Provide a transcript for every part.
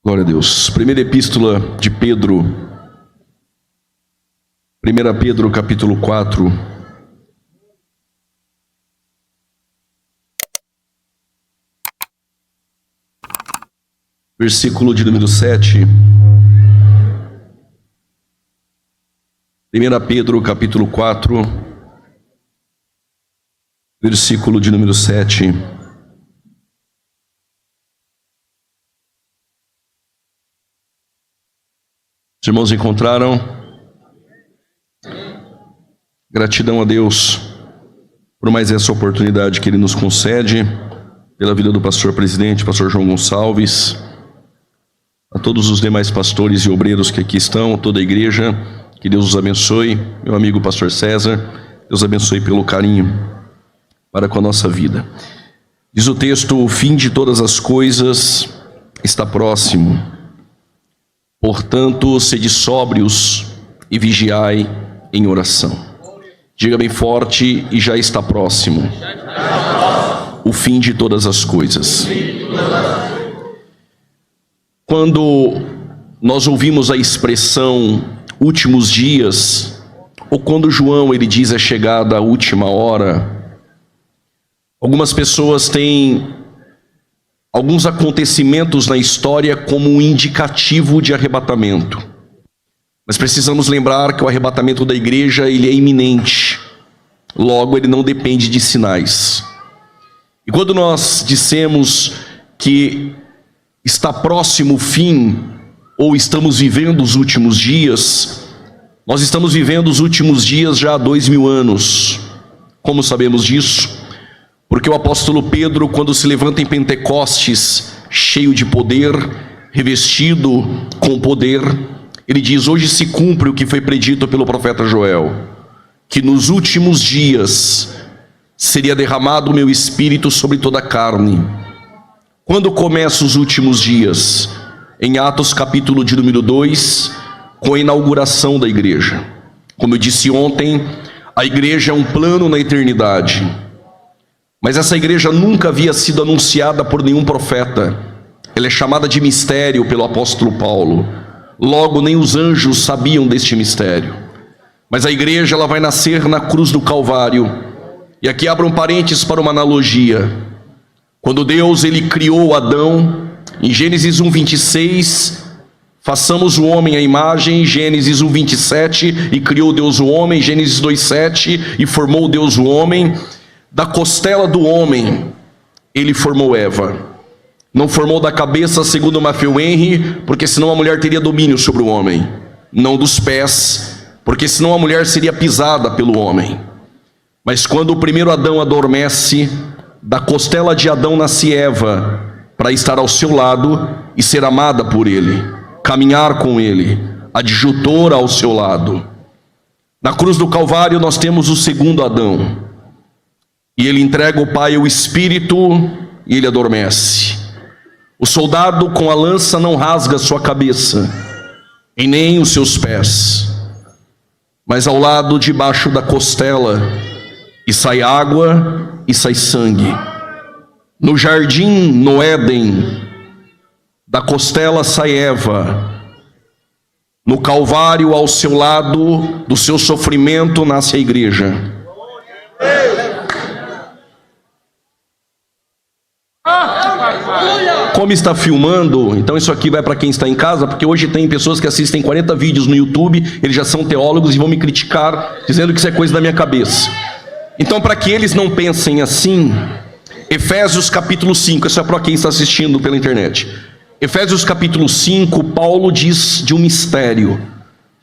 Glória a Deus. Primeira epístola de Pedro, 1 Pedro capítulo 4. Versículo de número 7. 1 Pedro capítulo 4, versículo de número 7. Os irmãos encontraram? Gratidão a Deus por mais essa oportunidade que Ele nos concede, pela vida do pastor presidente, pastor João Gonçalves, a todos os demais pastores e obreiros que aqui estão, toda a igreja, que Deus os abençoe. Meu amigo pastor César, Deus abençoe pelo carinho para com a nossa vida. Diz o texto: o fim de todas as coisas está próximo. Portanto, sede sóbrios e vigiai em oração. Diga bem forte: e já está próximo o fim de todas as coisas. Quando nós ouvimos a expressão últimos dias, ou quando João ele diz é chegada a última hora, algumas pessoas têm alguns acontecimentos na história como um indicativo de arrebatamento. Mas precisamos lembrar que o arrebatamento da igreja ele é iminente. Logo, ele não depende de sinais. E quando nós dissemos que está próximo o fim, ou estamos vivendo os últimos dias, nós estamos vivendo os últimos dias já há 2000 anos. Como sabemos disso? Porque o apóstolo Pedro, quando se levanta em Pentecostes, cheio de poder, revestido com poder, ele diz: hoje se cumpre o que foi predito pelo profeta Joel, que nos últimos dias seria derramado o meu espírito sobre toda a carne. Quando começam os últimos dias? Em Atos capítulo de número 2, com a inauguração da igreja. Como eu disse ontem, a igreja é um plano na eternidade. Mas essa igreja nunca havia sido anunciada por nenhum profeta. Ela é chamada de mistério pelo apóstolo Paulo. Logo, nem os anjos sabiam deste mistério. Mas a igreja ela vai nascer na cruz do Calvário. E aqui abram parênteses para uma analogia. Quando Deus ele criou Adão, em Gênesis 1:26, façamos o homem à imagem, Gênesis 1:27, e criou Deus o homem, Gênesis 2:7, e formou Deus o homem. Da costela do homem, ele formou Eva. Não formou da cabeça, segundo Matthew Henry, porque senão a mulher teria domínio sobre o homem. Não dos pés, porque senão a mulher seria pisada pelo homem. Mas quando o primeiro Adão adormece, da costela de Adão nasce Eva, para estar ao seu lado e ser amada por ele, caminhar com ele, adjutora ao seu lado. Na cruz do Calvário nós temos o segundo Adão. E ele entrega ao Pai o Espírito e ele adormece. O soldado com a lança não rasga sua cabeça, e nem os seus pés. Mas ao lado, debaixo da costela, e sai água e sai sangue. No jardim, no Éden, da costela sai Eva. No Calvário, ao seu lado, do seu sofrimento, nasce a igreja. Como está filmando, então isso aqui vai para quem está em casa, porque hoje tem pessoas que assistem 40 vídeos no YouTube, eles já são teólogos e vão me criticar, dizendo que isso é coisa da minha cabeça. Então, para que eles não pensem assim, Efésios capítulo 5, isso é para quem está assistindo pela internet. Efésios capítulo 5, Paulo diz de um mistério,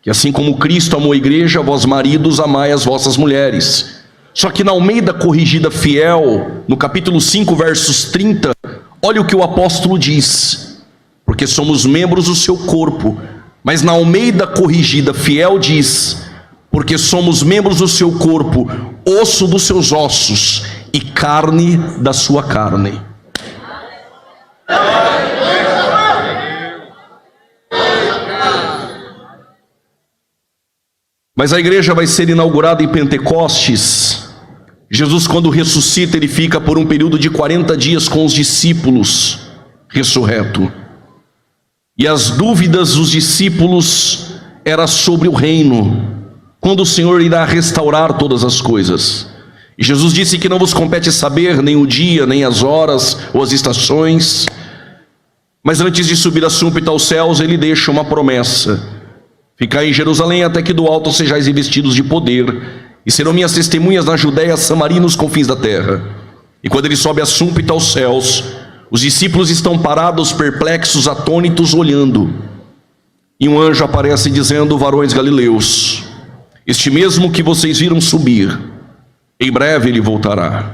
que assim como Cristo amou a igreja, vós maridos amai as vossas mulheres. Só que na Almeida Corrigida Fiel, no capítulo 5, versos 30, olha o que o apóstolo diz: porque somos membros do seu corpo. Mas na Almeida Corrigida Fiel diz: porque somos membros do seu corpo, osso dos seus ossos e carne da sua carne. Mas a igreja vai ser inaugurada em Pentecostes. Jesus, quando ressuscita, ele fica por um período de 40 dias com os discípulos, ressurreto. E as dúvidas dos discípulos era sobre o reino, quando o Senhor irá restaurar todas as coisas. E Jesus disse que não vos compete saber nem o dia, nem as horas ou as estações, mas antes de subir a súbita aos céus, ele deixa uma promessa: ficai em Jerusalém até que do alto sejais revestidos de poder, e serão minhas testemunhas na Judéia, Samaria e nos confins da terra. E quando ele sobe a súbita aos céus, os discípulos estão parados, perplexos, atônitos, olhando. E um anjo aparece dizendo: varões galileus, este mesmo que vocês viram subir, em breve ele voltará.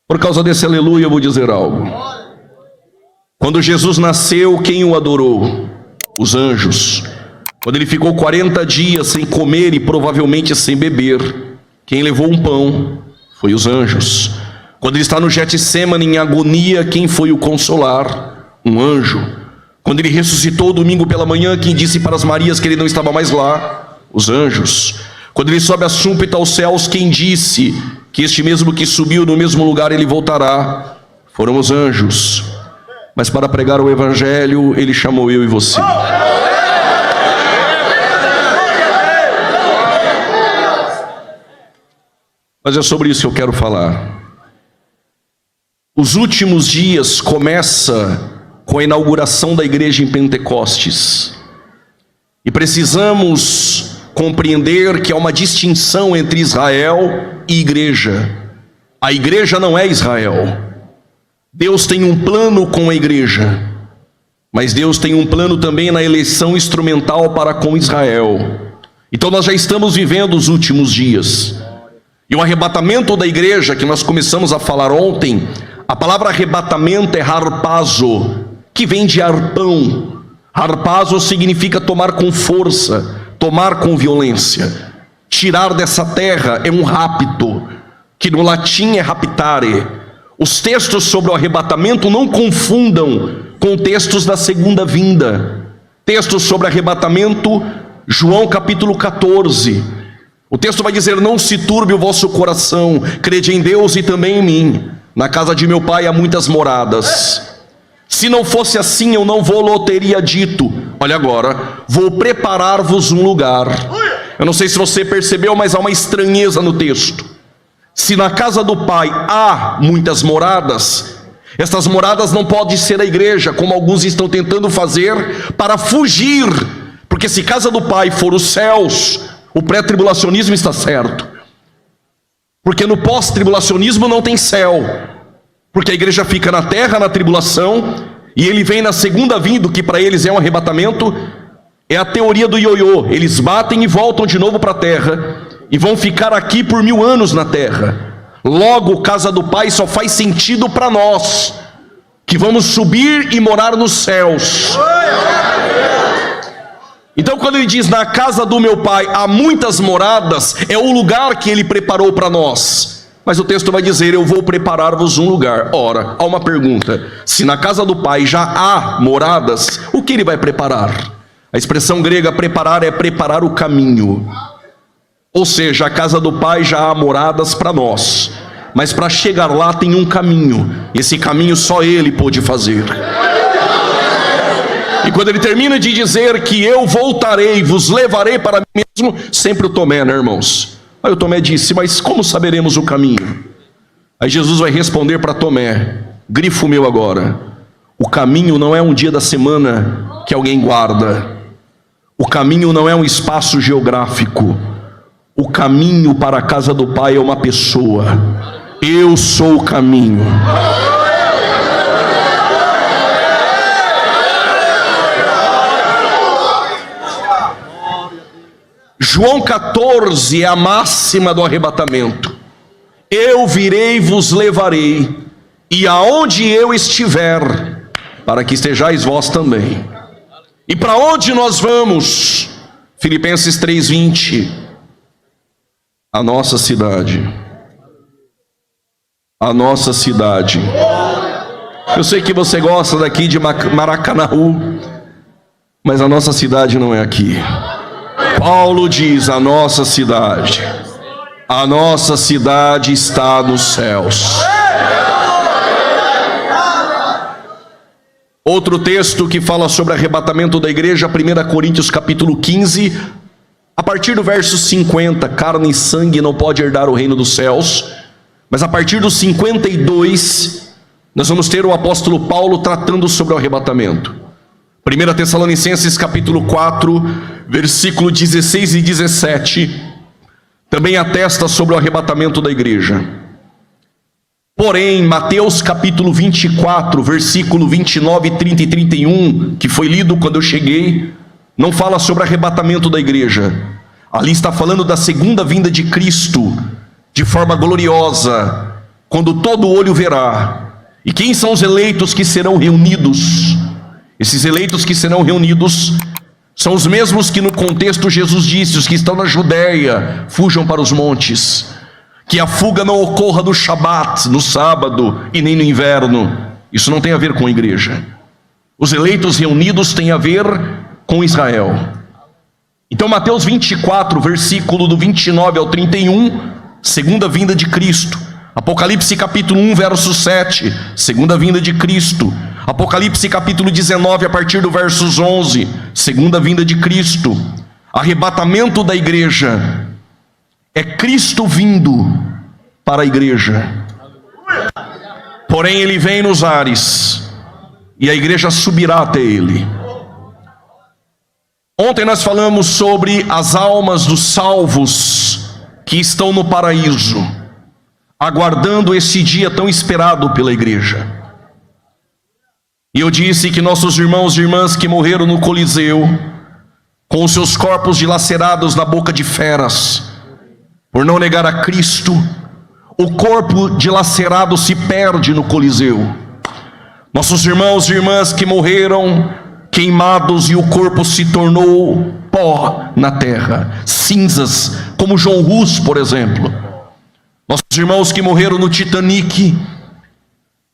Por causa desse aleluia eu vou dizer algo. Quando Jesus nasceu, quem o adorou? Os anjos. Quando ele ficou 40 dias sem comer e provavelmente sem beber, quem levou um pão? Foi os anjos. Quando ele está no Getsêmani em agonia, quem foi o consolar? Um anjo. Quando ele ressuscitou domingo pela manhã, quem disse para as Marias que ele não estava mais lá? Os anjos. Quando ele sobe a súbita aos céus, quem disse que este mesmo que subiu no mesmo lugar ele voltará? Foram os anjos. Mas para pregar o evangelho, ele chamou eu e você. Mas é sobre isso que eu quero falar. Os últimos dias começa com a inauguração da igreja em Pentecostes. E precisamos compreender que há uma distinção entre Israel e igreja. A igreja não é Israel. Deus tem um plano com a igreja, mas Deus tem um plano também na eleição instrumental para com Israel. Então nós já estamos vivendo os últimos dias. E o arrebatamento da igreja, que nós começamos a falar ontem, a palavra arrebatamento é harpazo, que vem de arpão. Harpazo significa tomar com força, tomar com violência. Tirar dessa terra é um rapto, que no latim é raptare. Os textos sobre o arrebatamento não confundam com textos da segunda vinda. Textos sobre arrebatamento, João capítulo 14. O texto vai dizer: não se turbe o vosso coração, crede em Deus e também em mim. Na casa de meu pai há muitas moradas. Se não fosse assim, eu não vou teria dito. Olha agora, vou preparar-vos um lugar. Eu não sei se você percebeu, mas há uma estranheza no texto. Se na casa do pai há muitas moradas, estas moradas não podem ser a igreja, como alguns estão tentando fazer para fugir. Porque se casa do pai for os céus, o pré-tribulacionismo está certo. Porque no pós-tribulacionismo não tem céu. Porque a igreja fica na terra, na tribulação, e ele vem na segunda vinda, que para eles é um arrebatamento. É a teoria do ioiô. Eles batem e voltam de novo para a terra, e vão ficar aqui por 1000 anos na terra. Logo, casa do pai só faz sentido para nós, que vamos subir e morar nos céus. Então quando ele diz: na casa do meu pai há muitas moradas, é o lugar que ele preparou para nós. Mas o texto vai dizer: eu vou preparar-vos um lugar. Ora, há uma pergunta: se na casa do pai já há moradas, o que ele vai preparar? A expressão grega preparar é preparar o caminho. Ou seja, a casa do pai já há moradas para nós, mas para chegar lá tem um caminho. Esse caminho só ele pôde fazer. E quando ele termina de dizer que eu voltarei, vos levarei para mim mesmo, sempre o Tomé, né, irmãos? Aí o Tomé disse: mas como saberemos o caminho? Aí Jesus vai responder para Tomé, grifo meu agora: o caminho não é um dia da semana que alguém guarda. O caminho não é um espaço geográfico. O caminho para a casa do pai é uma pessoa. Eu sou o caminho. João 14 é a máxima do arrebatamento. Eu virei e vos levarei, e aonde eu estiver, para que estejais vós também. E para onde nós vamos? Filipenses 3:20. A nossa cidade. A nossa cidade. Eu sei que você gosta daqui de Maracanaú, mas a nossa cidade não é aqui. Paulo diz: a nossa cidade está nos céus. Outro texto que fala sobre arrebatamento da igreja, 1 Coríntios capítulo 15, a partir do verso 50, carne e sangue não pode herdar o reino dos céus, mas a partir do 52, nós vamos ter o apóstolo Paulo tratando sobre o arrebatamento. 1 Tessalonicenses capítulo 4, versículo 16 e 17, também atesta sobre o arrebatamento da igreja. Porém, Mateus capítulo 24, versículo 29, 30 e 31, que foi lido quando eu cheguei, não fala sobre arrebatamento da igreja. Ali está falando da segunda vinda de Cristo, de forma gloriosa, quando todo olho verá. E quem são os eleitos que serão reunidos? Esses eleitos que serão reunidos são os mesmos que no contexto Jesus disse: os que estão na Judéia, fujam para os montes. Que a fuga não ocorra no Shabat, no sábado, e nem no inverno. Isso não tem a ver com a igreja. Os eleitos reunidos têm a ver com Israel. Então Mateus 24, versículo do 29 ao 31, segunda vinda de Cristo. Apocalipse capítulo 1, verso 7, segunda vinda de Cristo. Apocalipse capítulo 19, a partir do versos 11, segunda vinda de Cristo. Arrebatamento da igreja é Cristo vindo para a igreja. Porém ele vem nos ares e a igreja subirá até ele. Ontem nós falamos sobre as almas dos salvos que estão no paraíso, aguardando esse dia tão esperado pela igreja. E eu disse que nossos irmãos e irmãs que morreram no Coliseu, com os seus corpos dilacerados na boca de feras, por não negar a Cristo, o corpo dilacerado se perde no Coliseu. Nossos irmãos e irmãs que morreram queimados e o corpo se tornou pó na terra, cinzas, como João Hus, por exemplo. Nossos irmãos que morreram no Titanic,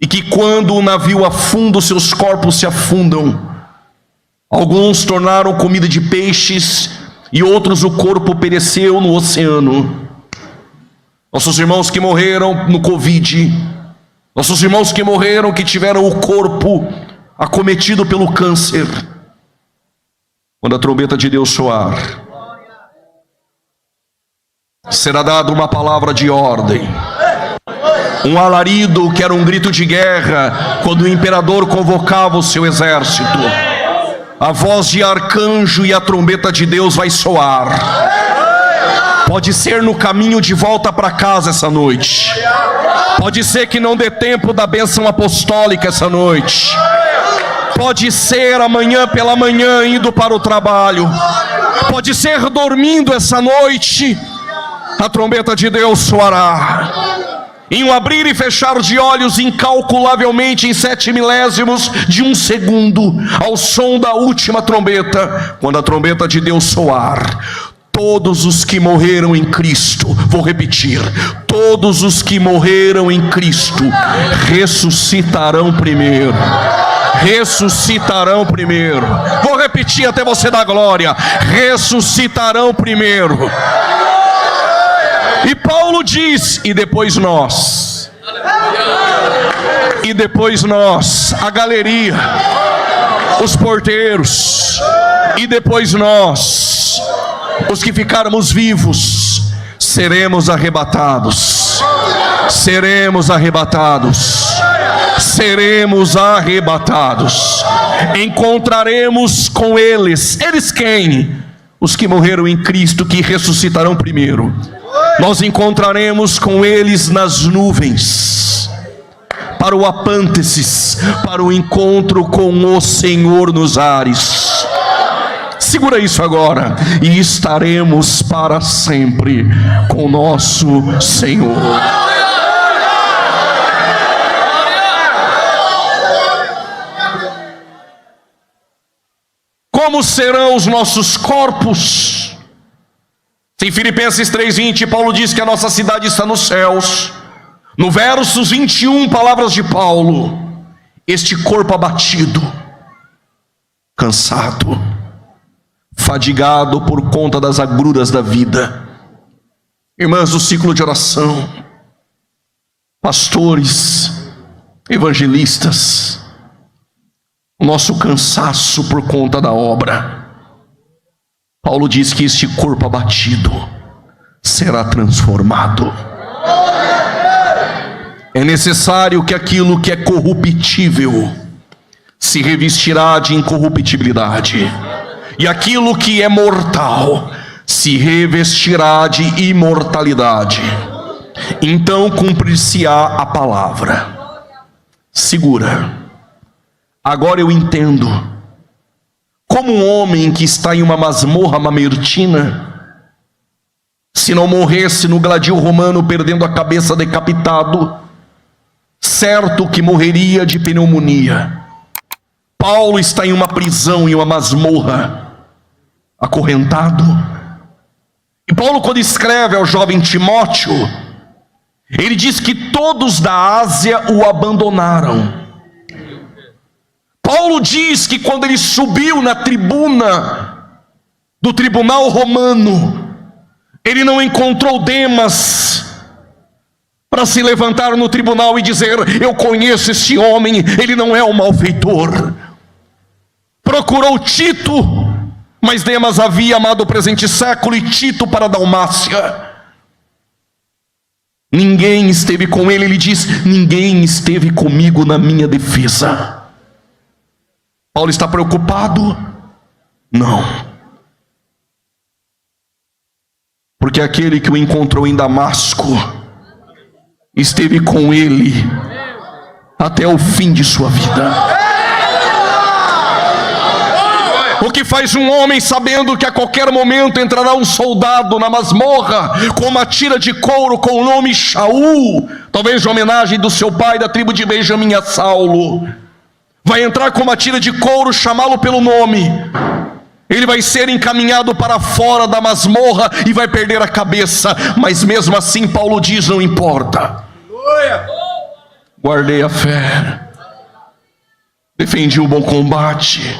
e que quando o navio afunda, os seus corpos se afundam. Alguns tornaram comida de peixes, e outros o corpo pereceu no oceano. Nossos irmãos que morreram no Covid, nossos irmãos que morreram, que tiveram o corpo acometido pelo câncer, quando a trombeta de Deus soar, será dada uma palavra de ordem, um alarido que era um grito de guerra, quando o imperador convocava o seu exército. A voz de arcanjo e a trombeta de Deus vai soar. Pode ser no caminho de volta para casa essa noite. Pode ser que não dê tempo da bênção apostólica essa noite. Pode ser amanhã pela manhã indo para o trabalho. Pode ser dormindo essa noite. A trombeta de Deus soará. Em um abrir e fechar de olhos, incalculavelmente em 7 milésimos de um segundo, ao som da última trombeta, quando a trombeta de Deus soar, todos os que morreram em Cristo, vou repetir, todos os que morreram em Cristo ressuscitarão primeiro. Ressuscitarão primeiro. Vou repetir até você dar glória. Ressuscitarão primeiro. E Paulo diz: e depois nós. E depois nós, a galeria, os porteiros. E depois nós, os que ficarmos vivos, seremos arrebatados. Seremos arrebatados. Seremos arrebatados. Encontraremos com eles. Eles quem? Os que morreram em Cristo, que ressuscitarão primeiro. Nós encontraremos com eles nas nuvens, para o apântesis, para o encontro com o Senhor nos ares. Segura isso agora. E estaremos para sempre com nosso Senhor. Como serão os nossos corpos? Em Filipenses 3:20, Paulo diz que a nossa cidade está nos céus. No versos 21, palavras de Paulo: este corpo abatido, cansado, fadigado por conta das agruras da vida. Irmãs do ciclo de oração, pastores, evangelistas, nosso cansaço por conta da obra. Paulo diz que este corpo abatido será transformado. É necessário que aquilo que é corruptível se revestirá de incorruptibilidade, e aquilo que é mortal se revestirá de imortalidade. Então cumprir-se-á a palavra. Segura. Agora eu entendo como um homem que está em uma masmorra mamertina, se não morresse no gladil romano perdendo a cabeça decapitado, certo que morreria de pneumonia. Paulo está em uma prisão, em uma masmorra, acorrentado. E Paulo, quando escreve ao jovem Timóteo, ele diz que todos da Ásia o abandonaram. Paulo diz que quando ele subiu na tribuna do tribunal romano, ele não encontrou Demas para se levantar no tribunal e dizer: eu conheço este homem, ele não é um malfeitor. Procurou Tito, mas Demas havia amado o presente século e Tito para a Dalmácia. Ninguém esteve com ele, ele diz: ninguém esteve comigo na minha defesa. Paulo está preocupado? Não. Porque aquele que o encontrou em Damasco esteve com ele até o fim de sua vida. O que faz um homem sabendo que a qualquer momento entrará um soldado na masmorra com uma tira de couro com o nome Shaul, talvez de homenagem do seu pai da tribo de Benjamim a Saulo, vai entrar com uma tira de couro, chamá-lo pelo nome, ele vai ser encaminhado para fora da masmorra e vai perder a cabeça, mas mesmo assim Paulo diz: não importa, guardei a fé, defendi o bom combate.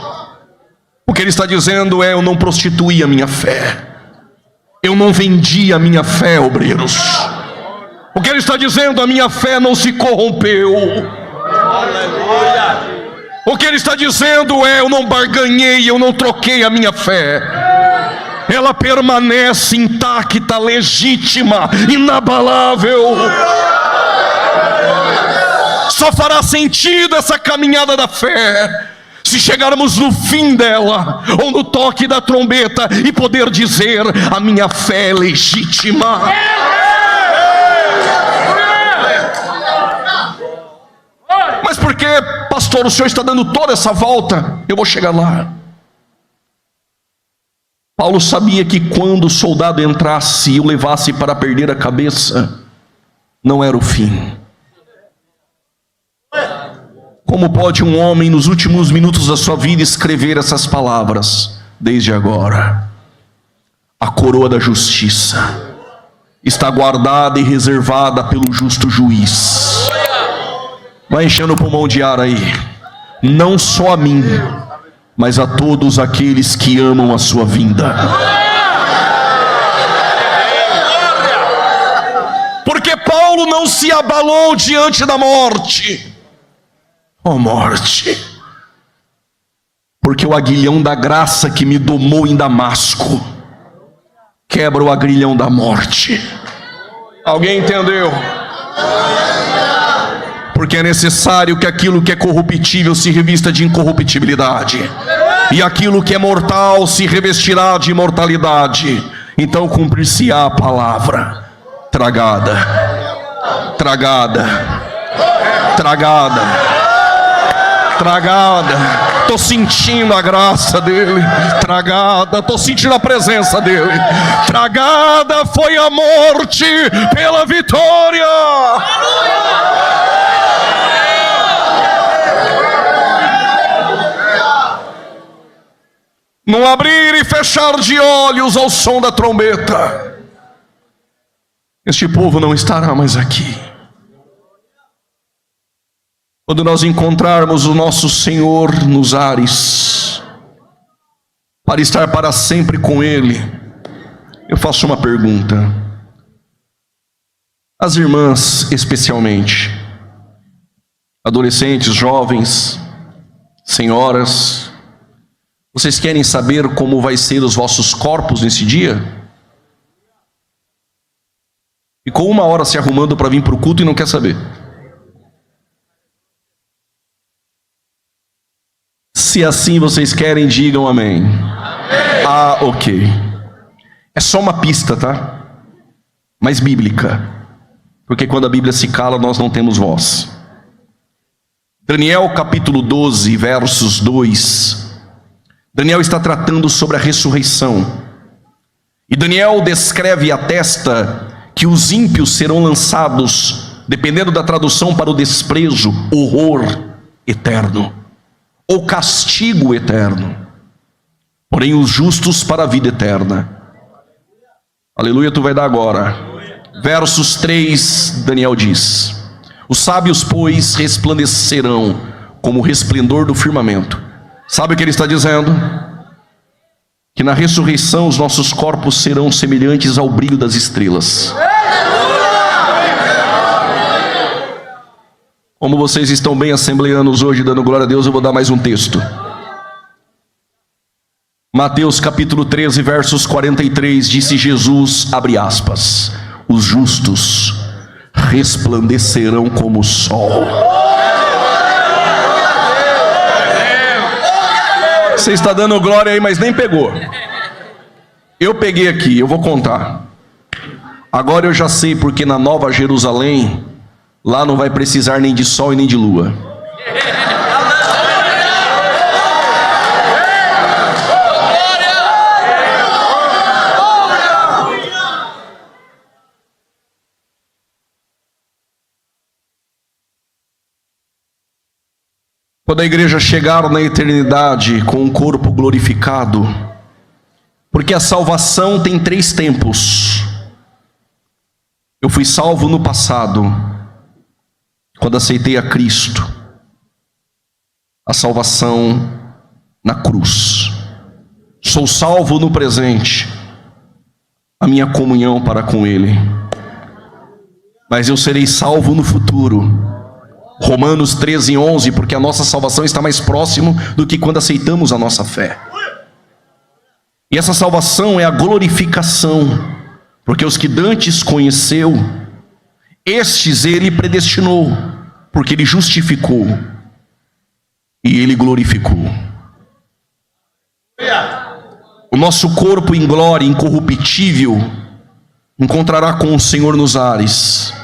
O que ele está dizendo é: eu não prostituí a minha fé, eu não vendi a minha fé, obreiros. O que ele está dizendo: a minha fé não se corrompeu. O que ele está dizendo é: eu não barganhei, eu não troquei a minha fé. Ela permanece intacta, legítima, inabalável. Só fará sentido essa caminhada da fé se chegarmos no fim dela, ou no toque da trombeta, e poder dizer: a minha fé é legítima. Mas por que, pastor, o senhor está dando toda essa volta? Eu vou chegar lá. Paulo sabia que quando o soldado entrasse e o levasse para perder a cabeça, não era o fim. Como pode um homem nos últimos minutos da sua vida escrever essas palavras? Desde agora, a coroa da justiça está guardada e reservada pelo justo juiz. Vai enchendo o pulmão de ar aí. Não só a mim, mas a todos aqueles que amam a sua vinda. Porque Paulo não se abalou diante da morte. Oh morte, porque o aguilhão da graça que me domou em Damasco quebra o aguilhão da morte. Alguém entendeu? Porque é necessário que aquilo que é corruptível se revista de incorruptibilidade, e aquilo que é mortal se revestirá de imortalidade. Então cumprir-se-á a palavra: tragada, tragada, tragada, tragada. Estou sentindo a graça dele. Tragada, estou sentindo a presença dele. Tragada foi a morte pela vitória. Num abrir e fechar de olhos ao som da trombeta, este povo não estará mais aqui. Quando nós encontrarmos o nosso Senhor nos ares, para estar para sempre com Ele, eu faço uma pergunta. As irmãs, especialmente, adolescentes, jovens, senhoras, vocês querem saber como vai ser os vossos corpos nesse dia? Ficou 1 hora se arrumando para vir para o culto e não quer saber. Se assim vocês querem, digam amém. Ah, ok. É só uma pista, tá? Mas bíblica. Porque quando a Bíblia se cala, nós não temos voz. Daniel capítulo 12, versos 2. Daniel está tratando sobre a ressurreição. E Daniel descreve e atesta que os ímpios serão lançados, dependendo da tradução, para o desprezo, horror eterno, ou castigo eterno. Porém os justos para a vida eterna. Aleluia, tu vai dar agora. Versos 3, Daniel diz: os sábios, pois, resplandecerão como o resplendor do firmamento. Sabe o que ele está dizendo? Que na ressurreição os nossos corpos serão semelhantes ao brilho das estrelas. Como vocês estão bem assembleanos hoje, dando glória a Deus, eu vou dar mais um texto. Mateus capítulo 13, versos 43, disse Jesus, abre aspas, os justos resplandecerão como o sol. Você está dando glória aí, mas nem pegou. Eu peguei aqui, eu vou contar. Agora eu já sei porque na Nova Jerusalém, lá não vai precisar nem de sol e nem de lua. Quando a igreja chegar na eternidade com um corpo glorificado, porque a salvação tem 3 tempos. Eu fui salvo no passado, quando aceitei a Cristo. A salvação na cruz. Sou salvo no presente, a minha comunhão para com Ele. Mas eu serei salvo no futuro. Romanos 13, 11, porque a nossa salvação está mais próximo do que quando aceitamos a nossa fé. E essa salvação é a glorificação, porque os que dantes conheceu, estes ele predestinou, porque ele justificou e ele glorificou. O nosso corpo em glória, incorruptível, encontrará com o Senhor nos ares.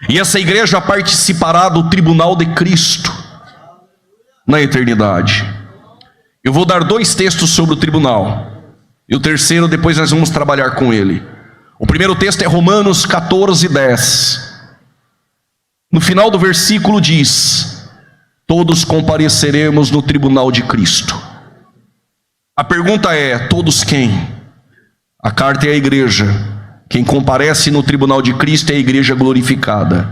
E essa igreja participará do tribunal de Cristo na eternidade. Eu vou dar 2 textos sobre o tribunal. E o terceiro, depois nós vamos trabalhar com ele. O primeiro texto é Romanos 14, 10. No final do versículo diz: todos compareceremos no tribunal de Cristo. A pergunta é: todos quem? A carta é a igreja. Quem comparece no tribunal de Cristo é a igreja glorificada.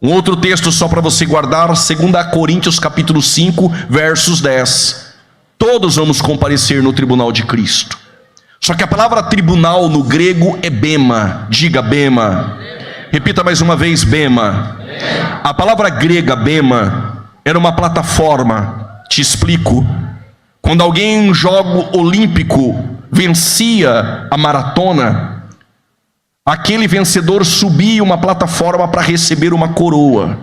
Um outro texto só para você guardar, 2 Coríntios capítulo 5, versos 10. Todos vamos comparecer no tribunal de Cristo. Só que a palavra tribunal no grego é bema. Diga bema. Repita mais uma vez, bema. A palavra grega bema era uma plataforma. Te explico. Quando alguém em um jogo olímpico vencia a maratona, aquele vencedor subia uma plataforma para receber uma coroa.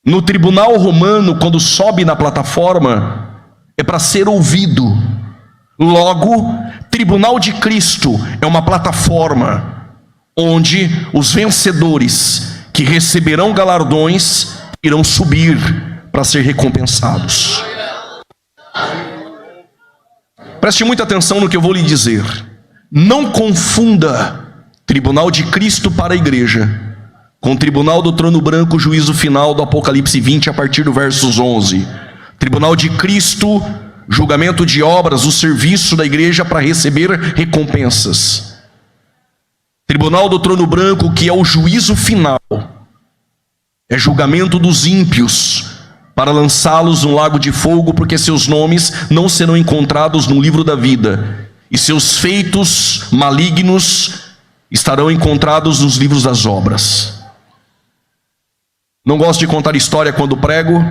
No tribunal romano, quando sobe na plataforma, é para ser ouvido. Logo, tribunal de Cristo é uma plataforma onde os vencedores que receberão galardões irão subir para ser recompensados. Preste muita atenção no que eu vou lhe dizer. Não confunda tribunal de Cristo para a igreja com tribunal do trono branco, juízo final do Apocalipse 20, a partir do versos 11. Tribunal de Cristo, julgamento de obras, o serviço da igreja para receber recompensas. Tribunal do trono branco, que é o juízo final, é julgamento dos ímpios, para lançá-los no lago de fogo, porque seus nomes não serão encontrados no livro da vida, e seus feitos malignos estarão encontrados nos livros das obras. Não gosto de contar história quando prego.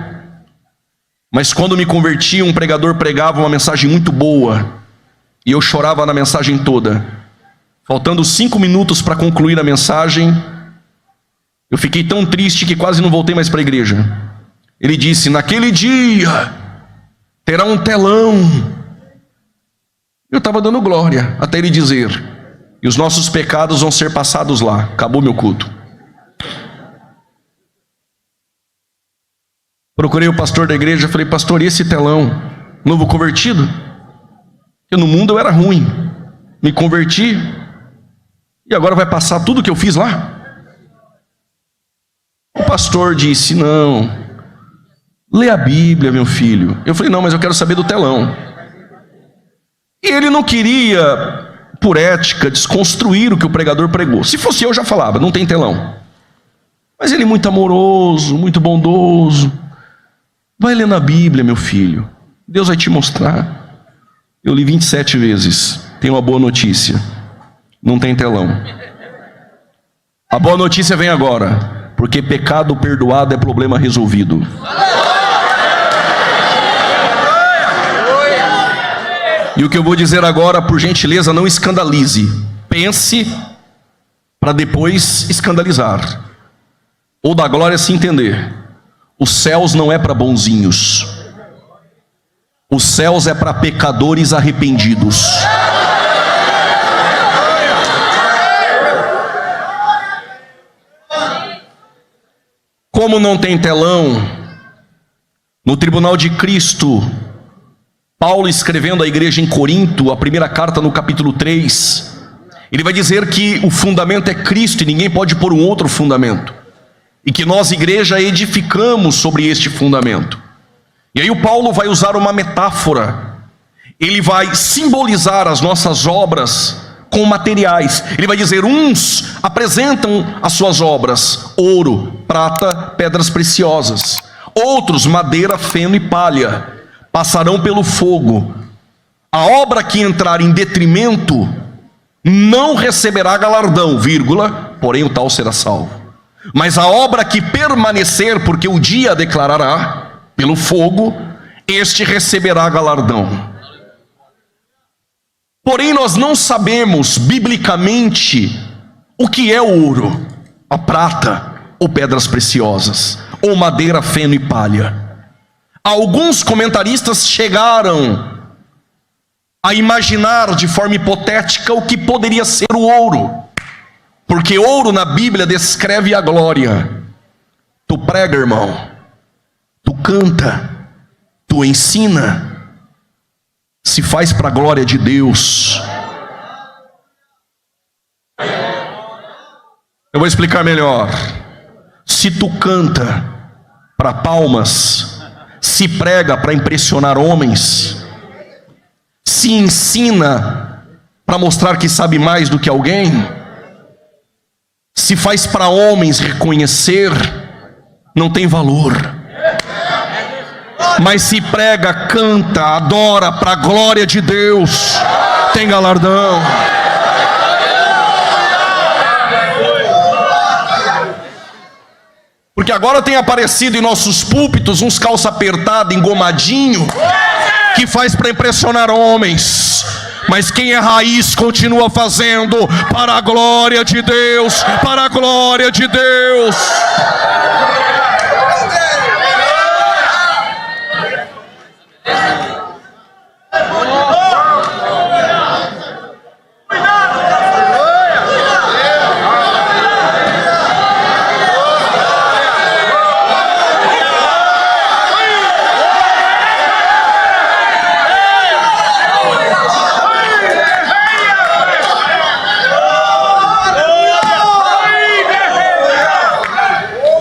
Mas quando me converti, um pregador pregava uma mensagem muito boa, e eu chorava na mensagem toda. Faltando 5 minutos para concluir a mensagem, eu fiquei tão triste que quase não voltei mais para a igreja. Ele disse: naquele dia terá um telão. Eu estava dando glória, até ele dizer: e os nossos pecados vão ser passados lá. Acabou meu culto. Procurei o pastor da igreja, falei: pastor, e esse telão? Novo convertido? Porque no mundo eu era ruim, me converti, e agora vai passar tudo o que eu fiz lá? O pastor disse: não, lê a Bíblia, meu filho. Eu falei: não, mas eu quero saber do telão. E ele não queria, por ética, desconstruir o que o pregador pregou. Se fosse eu, já falava: não tem telão. Mas ele, muito amoroso, muito bondoso: vai ler na Bíblia, meu filho, Deus vai te mostrar. Eu li 27 vezes. Tenho uma boa notícia: não tem telão. A boa notícia vem agora, porque pecado perdoado é problema resolvido. E o que eu vou dizer agora, por gentileza, não escandalize. Pense para depois escandalizar, ou da glória se entender. Os céus não é para bonzinhos. Os céus é para pecadores arrependidos. Como não tem telão, no tribunal de Cristo, Paulo, escrevendo à igreja em Corinto, a primeira carta no capítulo 3, ele vai dizer que o fundamento é Cristo e ninguém pode pôr um outro fundamento. E que nós, igreja, edificamos sobre este fundamento. E aí o Paulo vai usar uma metáfora. Ele vai simbolizar as nossas obras com materiais. Ele vai dizer: uns apresentam as suas obras: ouro, prata, pedras preciosas. Outros, madeira, feno e palha. Passarão pelo fogo. A obra que entrar em detrimento não receberá galardão, vírgula, porém o tal será salvo. Mas a obra que permanecer, porque o dia declarará, pelo fogo, este receberá galardão. Porém nós não sabemos, biblicamente, o que é o ouro, a prata, ou pedras preciosas, ou madeira, feno e palha. Alguns comentaristas chegaram a imaginar de forma hipotética o que poderia ser o ouro, porque ouro na Bíblia descreve a glória. Tu prega, irmão, tu canta, tu ensina, se faz para a glória de Deus. Eu vou explicar melhor. Se tu canta para palmas, se prega para impressionar homens, se ensina para mostrar que sabe mais do que alguém, se faz para homens reconhecer, não tem valor. Mas se prega, canta, adora para a glória de Deus, tem galardão. Porque agora tem aparecido em nossos púlpitos uns calça apertada, engomadinho, que faz para impressionar homens. Mas quem é raiz continua fazendo para a glória de Deus, para a glória de Deus.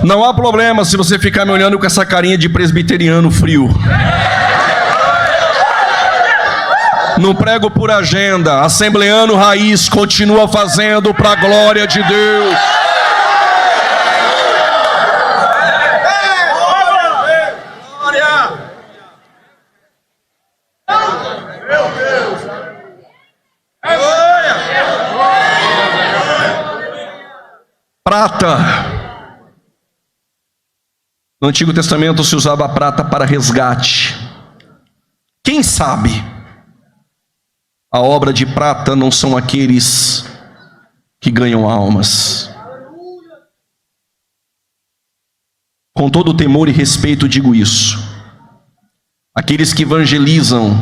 Não há problema se você ficar me olhando com essa carinha de presbiteriano frio. Não prego por agenda. Assembleano raiz continua fazendo para a glória de Deus. Prata, No Antigo Testamento se usava a prata para resgate. Quem sabe a obra de prata não são aqueles que ganham almas. Com todo temor e respeito digo isso. Aqueles que evangelizam,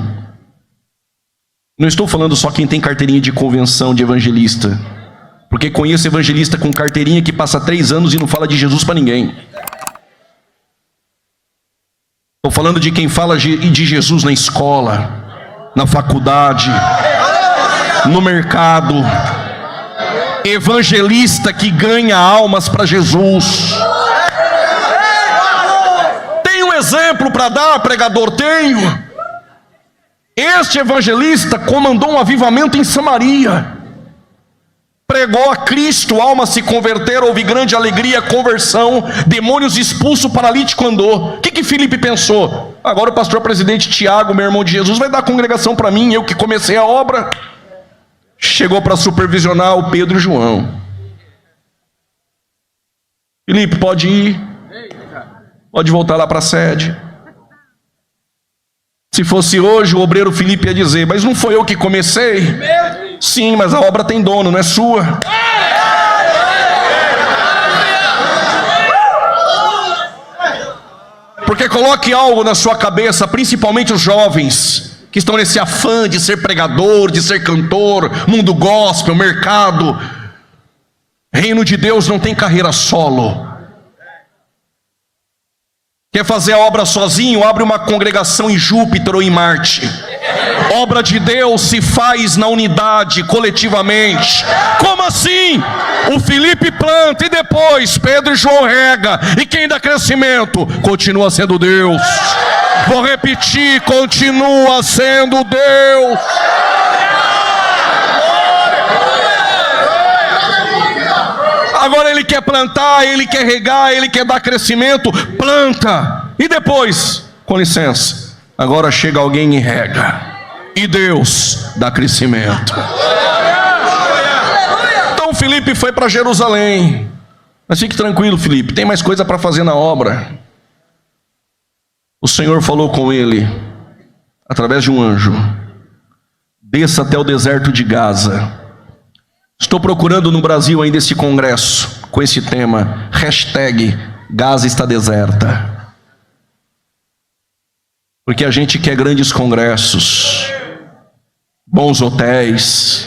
não estou falando só quem tem carteirinha de convenção de evangelista, porque conheço evangelista com carteirinha que passa 3 anos e não fala de Jesus para ninguém. Estou falando de quem fala de Jesus na escola, na faculdade, no mercado. Evangelista que ganha almas para Jesus. Tem um exemplo para dar, pregador? Tenho. Este evangelista comandou um avivamento em Samaria. Pregou a Cristo, almas se converteram, houve grande alegria, conversão, demônios expulsos, paralítico andou. O que Filipe pensou? Agora o pastor presidente Tiago, meu irmão de Jesus, vai dar congregação para mim, eu que comecei a obra. Chegou para supervisionar o Pedro e João. Filipe, pode ir, pode voltar lá para a sede. Se fosse hoje, o obreiro Filipe ia dizer: mas não foi eu que comecei? Sim, mas a obra tem dono, não é sua. Porque coloque algo na sua cabeça, principalmente os jovens que estão nesse afã de ser pregador, de ser cantor, mundo gospel, mercado. Reino de Deus não tem carreira solo. Quer fazer a obra sozinho? Abre uma congregação em Júpiter ou em Marte. Obra de Deus se faz na unidade, coletivamente. Como assim? O Filipe planta e depois Pedro e João rega. E quem dá crescimento? Continua sendo Deus. Vou repetir, continua sendo Deus. Agora ele quer plantar, ele quer regar, ele quer dar crescimento. Planta. E depois, com licença, agora chega alguém e rega. E Deus dá crescimento. Então Filipe foi para Jerusalém. Mas fique tranquilo, Filipe, tem mais coisa para fazer na obra. O Senhor falou com ele, através de um anjo: desça até o deserto de Gaza. Estou procurando no Brasil ainda esse congresso com esse tema, #Gaza está deserta. Porque a gente quer grandes congressos, bons hotéis,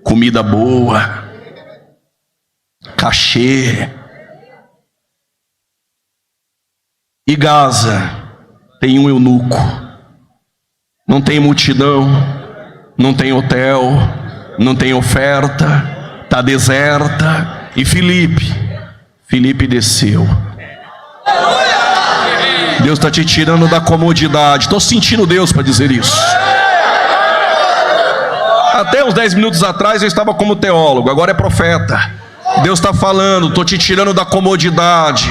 comida boa, cachê. E Gaza tem um eunuco, não tem multidão, não tem hotel, não tem oferta, está deserta. E Filipe desceu. Deus está te tirando da comodidade. Estou sentindo Deus para dizer isso. Até uns 10 minutos atrás eu estava como teólogo, agora é profeta. Deus está falando: estou te tirando da comodidade.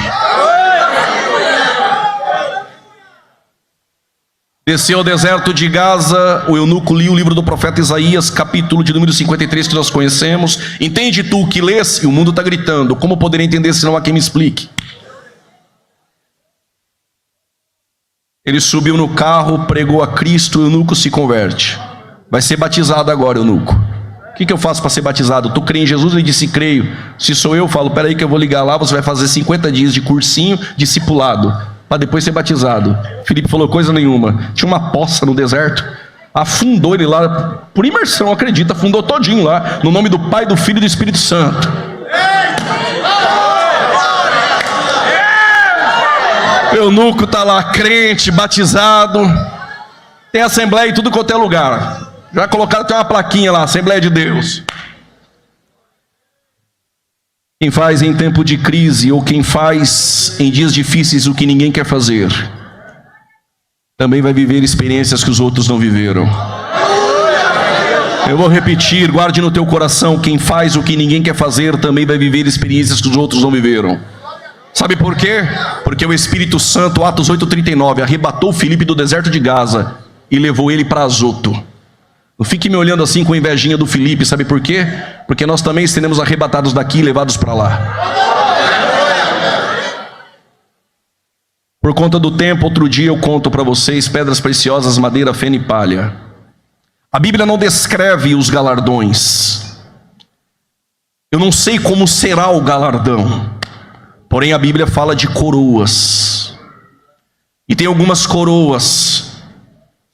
Desceu ao deserto de Gaza, o eunuco lia o livro do profeta Isaías, capítulo de número 53, que nós conhecemos. Entende tu o que lês? E o mundo está gritando: como poderia entender se não há quem me explique? Ele subiu no carro, pregou a Cristo, o eunuco se converte. Vai ser batizado agora, eunuco. O que eu faço para ser batizado? Tu crê em Jesus? Ele disse: creio. Se sou eu, falo: peraí que eu vou ligar lá, você vai fazer 50 dias de cursinho, discipulado, para depois ser batizado. Filipe falou: coisa nenhuma. Tinha uma poça no deserto, afundou ele lá, por imersão, acredita, afundou todinho lá, no nome do Pai, do Filho e do Espírito Santo. O eunuco está lá, crente, batizado, tem assembleia em tudo quanto é lugar. Já colocaram até uma plaquinha lá: Assembleia de Deus. Quem faz em tempo de crise, ou quem faz em dias difíceis o que ninguém quer fazer, também vai viver experiências que os outros não viveram. Eu vou repetir, guarde no teu coração: quem faz o que ninguém quer fazer também vai viver experiências que os outros não viveram. Sabe por quê? Porque o Espírito Santo, Atos 8:39, arrebatou Filipe do deserto de Gaza e levou ele para Azoto. Não fique me olhando assim com invejinha do Filipe, sabe por quê? Porque nós também seremos arrebatados daqui e levados para lá. Por conta do tempo, outro dia eu conto para vocês: pedras preciosas, madeira, feno e palha. A Bíblia não descreve os galardões. Eu não sei como será o galardão, porém a Bíblia fala de coroas. E tem algumas coroas.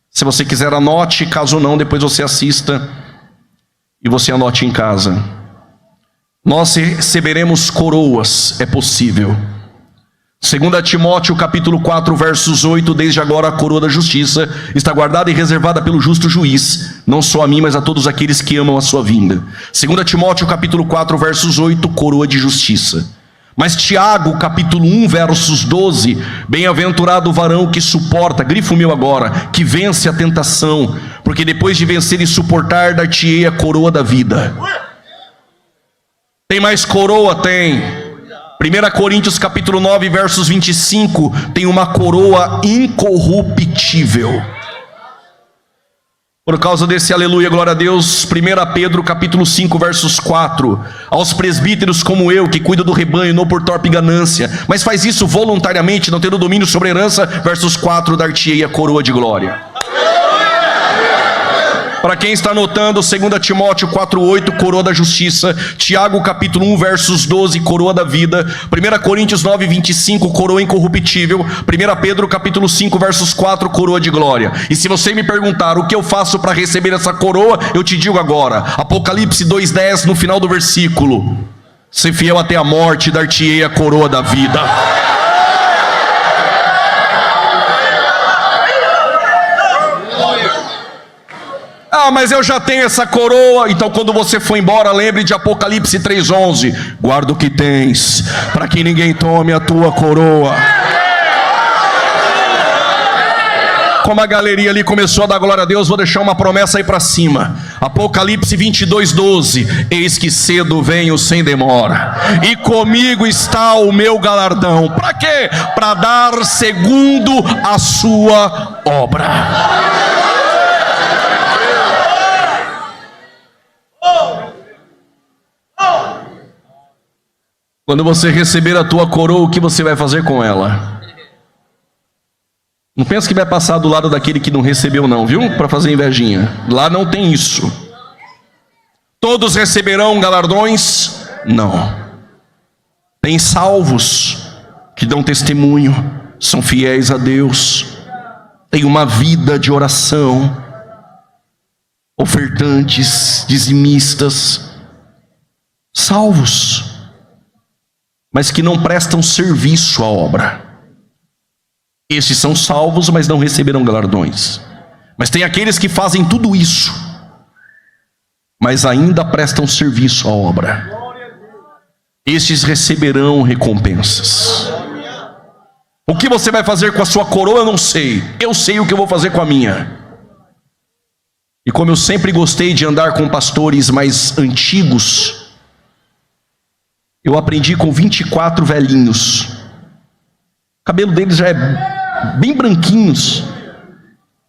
Se você quiser, anote. Caso não, depois você assista e você anote em casa. Nós receberemos coroas, é possível. 2 Timóteo capítulo 4, versos 8: desde agora a coroa da justiça está guardada e reservada pelo justo juiz, não só a mim, mas a todos aqueles que amam a sua vinda. 2 Timóteo capítulo 4, versos 8, coroa de justiça. Mas Tiago capítulo 1, versos 12: bem-aventurado o varão que suporta, grifo meu agora, que vence a tentação, porque depois de vencer e suportar, dar-te-ei a coroa da vida. Tem mais coroa? Tem. 1 Coríntios capítulo 9, versos 25, tem uma coroa incorruptível. Por causa desse aleluia, glória a Deus, 1 Pedro capítulo 5, versos 4: aos presbíteros como eu, que cuida do rebanho, não por torpe ganância, mas faz isso voluntariamente, não tendo domínio sobre a herança, versos 4: dar-te-ei a coroa de glória. Para quem está anotando, 2 Timóteo 4,8, coroa da justiça. Tiago capítulo 1, versos 12, coroa da vida. 1 Coríntios 9, 25, coroa incorruptível. 1 Pedro capítulo 5, versos 4, coroa de glória. E se você me perguntar o que eu faço para receber essa coroa, eu te digo agora. Apocalipse 2,10, no final do versículo: ser fiel até a morte, dar-te-ei a coroa da vida. Ah, mas eu já tenho essa coroa. Então quando você for embora, lembre de Apocalipse 3,11: guarda o que tens, para que ninguém tome a tua coroa. Como a galeria ali começou a dar glória a Deus, vou deixar uma promessa aí para cima. Apocalipse 22:12: eis que cedo venho sem demora, e comigo está o meu galardão. Para quê? Para dar segundo a sua obra. Quando você receber a tua coroa, o que você vai fazer com ela? Não pensa que vai passar do lado daquele que não recebeu não, viu? Para fazer invejinha. Lá não tem isso. Todos receberão galardões? Não. Tem salvos que dão testemunho, são fiéis a Deus, têm uma vida de oração, ofertantes, dizimistas, salvos, mas que não prestam serviço à obra. Esses são salvos, mas não receberão galardões. Mas tem aqueles que fazem tudo isso, mas ainda prestam serviço à obra. Estes receberão recompensas. O que você vai fazer com a sua coroa, eu não sei. Eu sei o que eu vou fazer com a minha. E como eu sempre gostei de andar com pastores mais antigos, eu aprendi com 24 velhinhos. O cabelo deles já é bem branquinhos.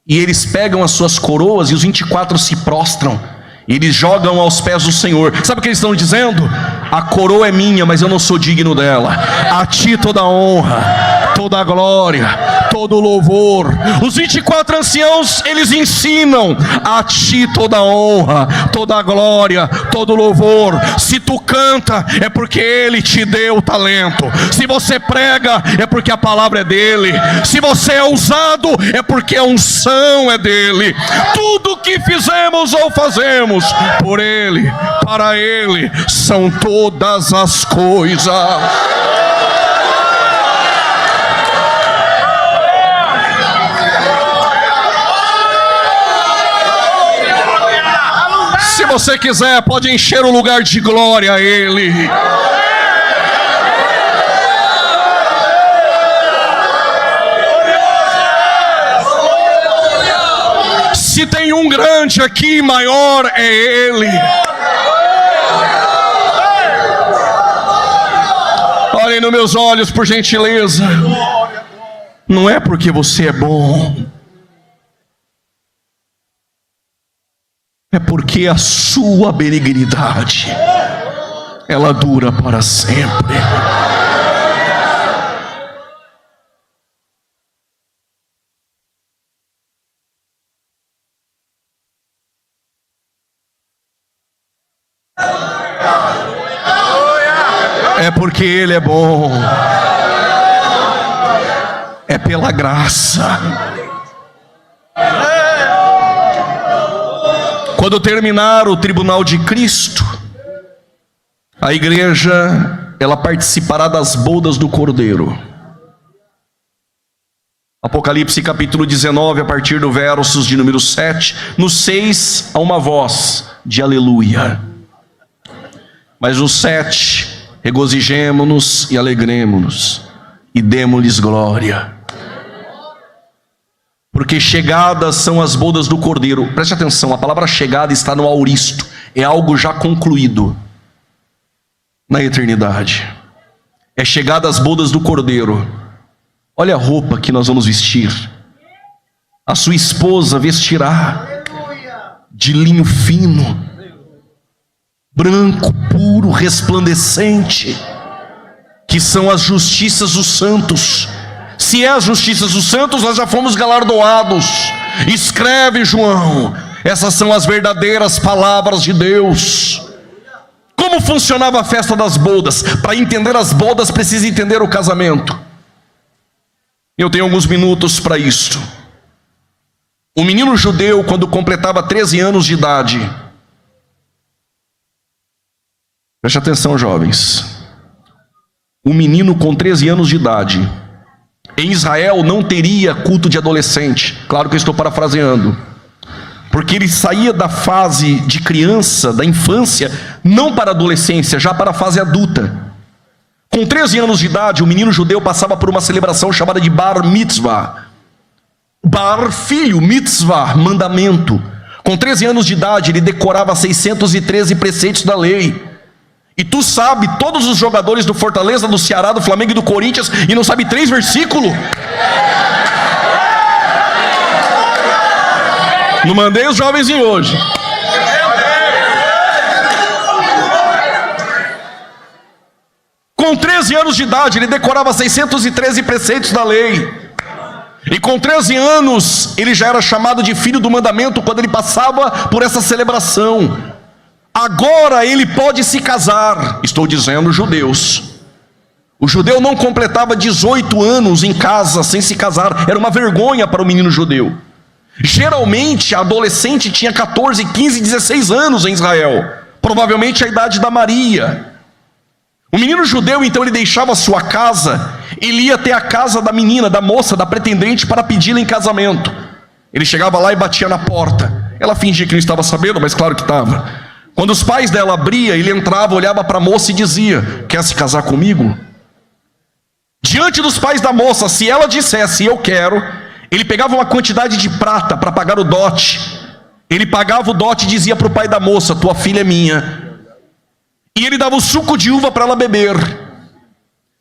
E eles pegam as suas coroas e os 24 se prostram. E eles jogam aos pés do Senhor. Sabe o que eles estão dizendo? A coroa é minha, mas eu não sou digno dela. A ti toda a honra, toda a glória, todo o louvor. Os 24 anciãos, eles ensinam: a ti toda a honra, toda a glória, todo o louvor. Se tu canta, é porque Ele te deu o talento. Se você prega, é porque a palavra é dele. Se você é ousado, é porque a unção é dele. Tudo que fizemos ou fazemos, por Ele, para Ele, são todas as coisas. Se você quiser, pode encher o lugar de glória a Ele. Se tem um grande aqui, maior é Ele. Olhem nos meus olhos, por gentileza. Não é porque você é bom, é porque a sua benignidade, ela dura para sempre. É porque Ele é bom. É pela graça. Quando terminar o tribunal de Cristo, a igreja, ela participará das bodas do Cordeiro. Apocalipse capítulo 19, a partir do versos de número 7. No 6, há uma voz de aleluia. Mas no 7, regozijemo-nos e alegremo-nos e demo-lhes glória. Porque chegadas são as bodas do Cordeiro. Preste atenção, a palavra chegada está no auristo. É algo já concluído na eternidade. É chegada as bodas do Cordeiro. Olha a roupa que nós vamos vestir. A sua esposa vestirá de linho fino, branco, puro, resplandecente, que são as justiças dos santos. Se é as justiças dos santos, nós já fomos galardoados. Escreve, João, essas são as verdadeiras palavras de Deus. Como funcionava a festa das bodas? Para entender as bodas, precisa entender o casamento. Eu tenho alguns minutos para isso. O menino judeu, quando completava 13 anos de idade, preste atenção, jovens. Um menino com 13 anos de idade, em Israel não teria culto de adolescente. Claro que eu estou parafraseando, porque ele saía da fase de criança, da infância, não para a adolescência, já para a fase adulta. Com 13 anos de idade, o menino judeu passava por uma celebração chamada de Bar Mitzvah. Bar, filho, Mitzvah, mandamento. Com 13 anos de idade, ele decorava 613 preceitos da lei. E tu sabe, todos os jogadores do Fortaleza, do Ceará, do Flamengo e do Corinthians, e não sabe 3 versículos? Não mandei os jovens em hoje. Com 13 anos de idade, ele decorava 613 preceitos da lei. E com 13 anos, ele já era chamado de filho do mandamento quando ele passava por essa celebração. Agora ele pode se casar. Estou dizendo judeus. O judeu não completava 18 anos em casa sem se casar. Era uma vergonha para o menino judeu. Geralmente, a adolescente tinha 14, 15, 16 anos em Israel. Provavelmente a idade da Maria. O menino judeu, então, ele deixava a sua casa, ele ia até a casa da menina, da moça, da pretendente, para pedi-la em casamento. Ele chegava lá e batia na porta. Ela fingia que não estava sabendo, mas claro que estava. Quando os pais dela abriam, ele entrava, olhava para a moça e dizia: quer se casar comigo? Diante dos pais da moça, se ela dissesse eu quero, ele pegava uma quantidade de prata para pagar o dote. Ele pagava o dote e dizia para o pai da moça: tua filha é minha. E ele dava o suco de uva para ela beber.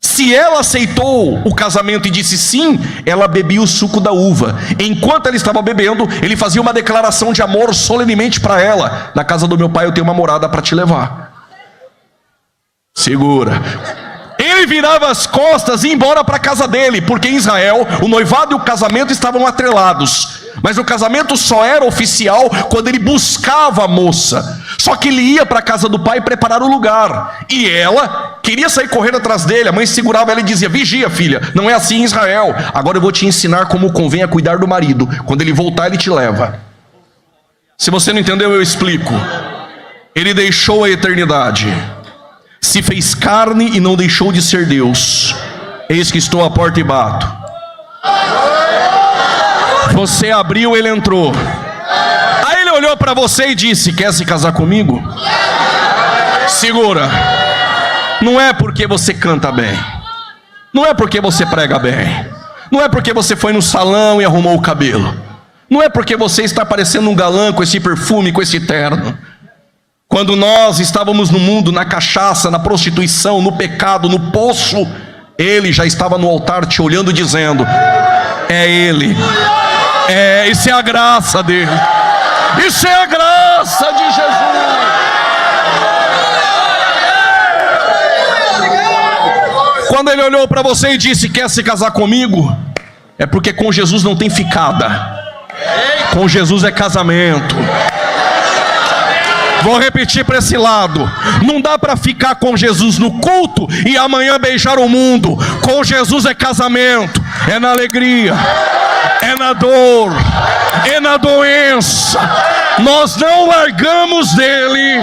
Se ela aceitou o casamento e disse sim, ela bebia o suco da uva. Enquanto ela estava bebendo, ele fazia uma declaração de amor solenemente para ela: na casa do meu pai eu tenho uma morada para te levar. Segura. Ele virava as costas e ia embora para a casa dele, porque em Israel o noivado e o casamento estavam atrelados. Mas o casamento só era oficial quando ele buscava a moça. Só que ele ia para a casa do pai preparar o lugar. E ela queria sair correndo atrás dele. A mãe segurava ela e dizia: vigia, filha, não é assim em Israel. Agora eu vou te ensinar como convém a cuidar do marido. Quando ele voltar, ele te leva. Se você não entendeu, eu explico. Ele deixou a eternidade, se fez carne e não deixou de ser Deus. Eis que estou à porta e bato. Você abriu, ele entrou. Aí ele olhou para você e disse: quer se casar comigo? Segura. Não é porque você canta bem, não é porque você prega bem, não é porque você foi no salão e arrumou o cabelo, não é porque você está parecendo um galã com esse perfume, com esse terno. Quando nós estávamos no mundo, na cachaça, na prostituição, no pecado, no poço, ele já estava no altar te olhando, dizendo: é ele. Isso é a graça dele. Isso é a graça de Jesus. Quando ele olhou para você e disse: quer se casar comigo? É porque com Jesus não tem ficada. Com Jesus é casamento. Vou repetir para esse lado. Não dá para ficar com Jesus no culto e amanhã beijar o mundo. Com Jesus é casamento, é na alegria, é na dor, é na doença. Nós não largamos dele.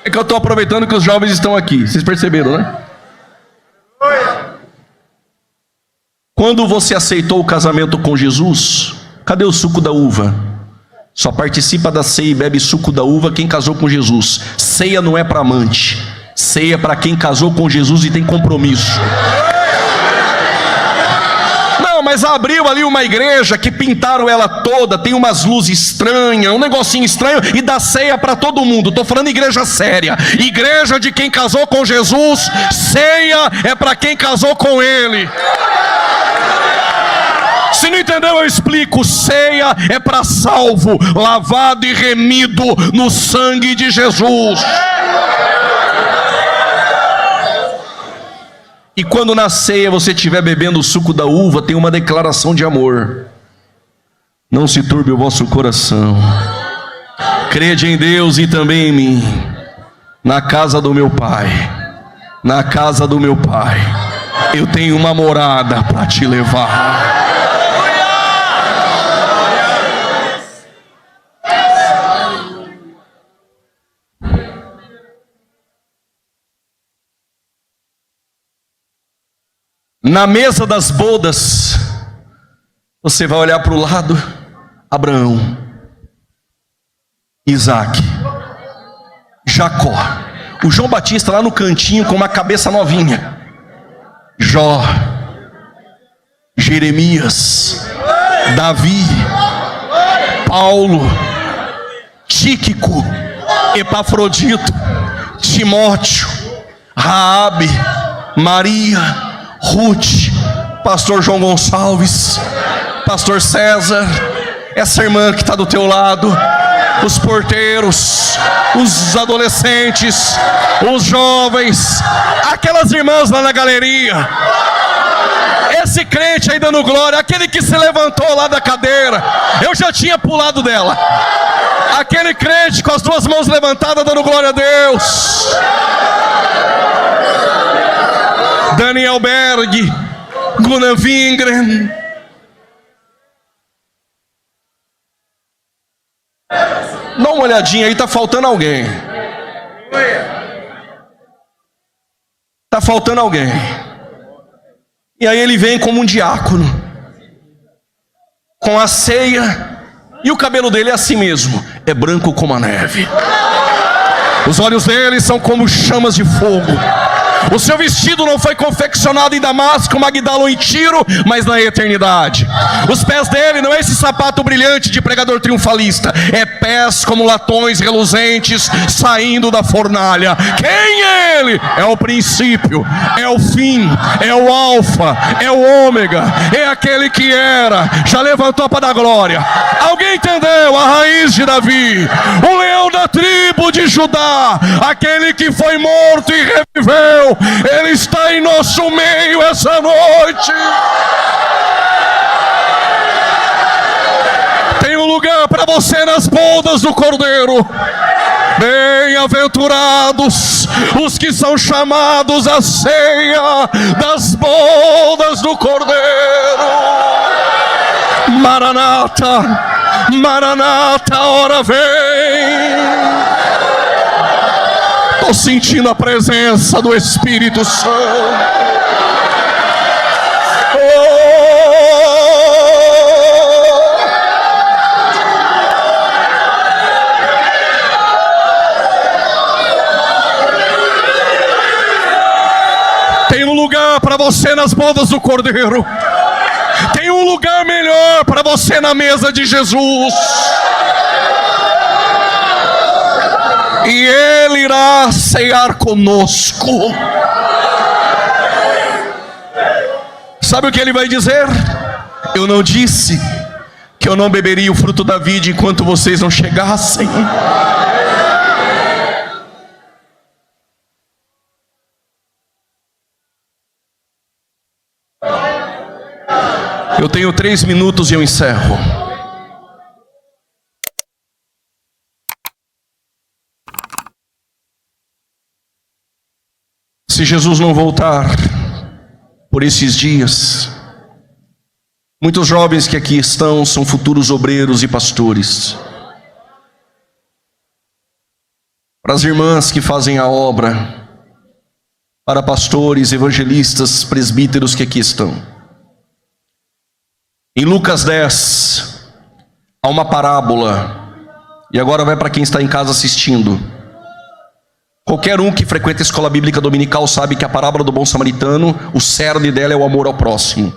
É que eu estou aproveitando que os jovens estão aqui. Vocês perceberam, né? Quando você aceitou o casamento com Jesus, cadê o suco da uva? Só participa da ceia e bebe suco da uva quem casou com Jesus. Ceia não é para amante. Ceia é para quem casou com Jesus e tem compromisso. Não, mas abriu ali uma igreja que pintaram ela toda, tem umas luzes estranhas, um negocinho estranho, e dá ceia para todo mundo. Estou falando igreja séria. Igreja de quem casou com Jesus. Ceia é para quem casou com Ele. Se não entendeu, eu explico. Ceia é para salvo, lavado e remido no sangue de Jesus. E quando na ceia você estiver bebendo o suco da uva, tem uma declaração de amor. Não se turbe o vosso coração. Crede em Deus e também em mim. Na casa do meu Pai, na casa do meu Pai, eu tenho uma morada para te levar. Na mesa das bodas, você vai olhar para o lado, Abraão, Isaac, Jacó, o João Batista lá no cantinho com uma cabeça novinha, Jó, Jeremias, Davi, Paulo, Tíquico, Epafrodito, Timóteo, Raabe, Maria, Ruth, pastor João Gonçalves, pastor César, essa irmã que está do teu lado, os porteiros, os adolescentes, os jovens, aquelas irmãs lá na galeria, esse crente aí dando glória, aquele que se levantou lá da cadeira, eu já tinha pulado dela, aquele crente com as duas mãos levantadas dando glória a Deus, Daniel Berg, Gunnar Wingren, dá uma olhadinha aí, está faltando alguém. Está faltando alguém. E aí ele vem como um diácono, com a ceia, e o cabelo dele é assim mesmo, é branco como a neve. Os olhos dele são como chamas de fogo. O seu vestido não foi confeccionado em Damasco, Magdala ou em Tiro, mas na eternidade. Os pés dele não é esse sapato brilhante de pregador triunfalista, é pés como latões reluzentes saindo da fornalha. Quem é ele? É o princípio, é o fim, é o alfa, é o ômega, é aquele que era, já levantou para dar glória. Alguém entendeu? A raiz de Davi, o leão da tribo de Judá, aquele que foi morto e reviveu. Ele está em nosso meio essa noite. Tem um lugar para você nas bodas do Cordeiro. Bem-aventurados os que são chamados à ceia das bodas do Cordeiro. Maranata, Maranata, a hora vem. Estou sentindo a presença do Espírito Santo. Tem um lugar para você nas bodas do Cordeiro. Tem um lugar melhor para você na mesa de Jesus. E Ele irá cear conosco. Sabe o que Ele vai dizer? Eu não disse que eu não beberia o fruto da vide enquanto vocês não chegassem. Eu tenho 3 minutos e eu encerro. Se Jesus não voltar por esses dias, muitos jovens que aqui estão são futuros obreiros e pastores. Para as irmãs que fazem a obra, para pastores, evangelistas, presbíteros que aqui estão. Em Lucas 10, há uma parábola, e agora vai para quem está em casa assistindo. Qualquer um que frequenta a escola bíblica dominical sabe que a parábola do bom samaritano, o cerne dela é o amor ao próximo.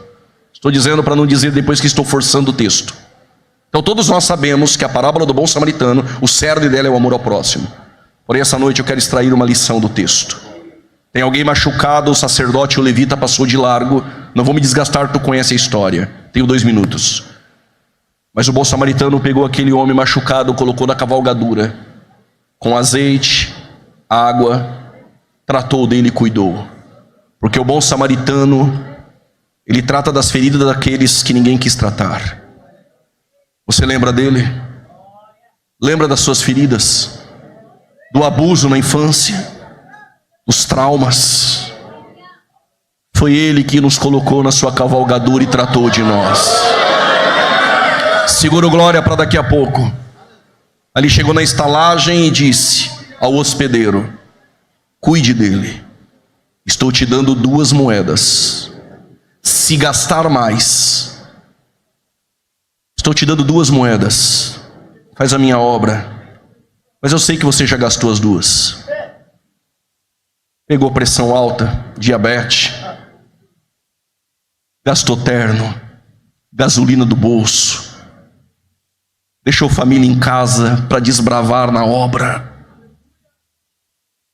Estou dizendo para não dizer depois que estou forçando o texto. Então todos nós sabemos que a parábola do bom samaritano, o cerne dela é o amor ao próximo. Porém essa noite eu quero extrair uma lição do texto. Tem alguém machucado, o sacerdote o levita passou de largo. Não vou me desgastar, tu conhece a história. Tenho 2 minutos. Mas o bom samaritano pegou aquele homem machucado, colocou na cavalgadura, com azeite, água, tratou dele e cuidou. Porque o bom samaritano, ele trata das feridas daqueles que ninguém quis tratar. Você lembra dele? Lembra das suas feridas? Do abuso na infância? Dos traumas? Foi ele que nos colocou na sua cavalgadura e tratou de nós. Segura o glória para daqui a pouco. Ali chegou na estalagem e disse ao hospedeiro: cuide dele, estou te dando 2 moedas. Se gastar mais, estou te dando 2 moedas, faz a minha obra. Mas eu sei que você já gastou as 2. Pegou pressão alta, diabetes, gastou terno, gasolina do bolso, deixou família em casa para desbravar na obra.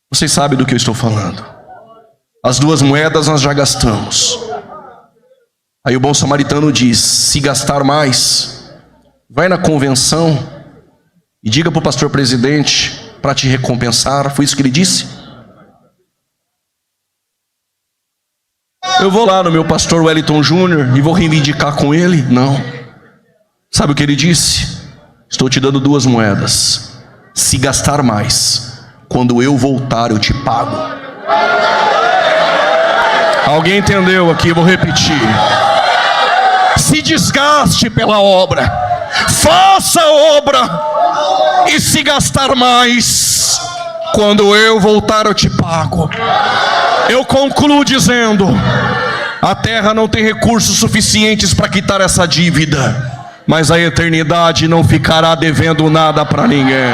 Vocês sabem do que eu estou falando. As 2 moedas nós já gastamos. Aí o bom samaritano diz: se gastar mais, vai na convenção e diga para o pastor presidente para te recompensar. Foi isso que ele disse? Eu vou lá no meu pastor Wellington Júnior e vou reivindicar com ele? Não. Sabe o que ele disse? Estou te dando 2 moedas. Se gastar mais, quando eu voltar eu te pago. Alguém entendeu aqui? Vou repetir. Se desgaste pela obra, faça a obra, e se gastar mais, quando eu voltar eu te pago. Eu concluo dizendo: a terra não tem recursos suficientes para quitar essa dívida, mas a eternidade não ficará devendo nada para ninguém.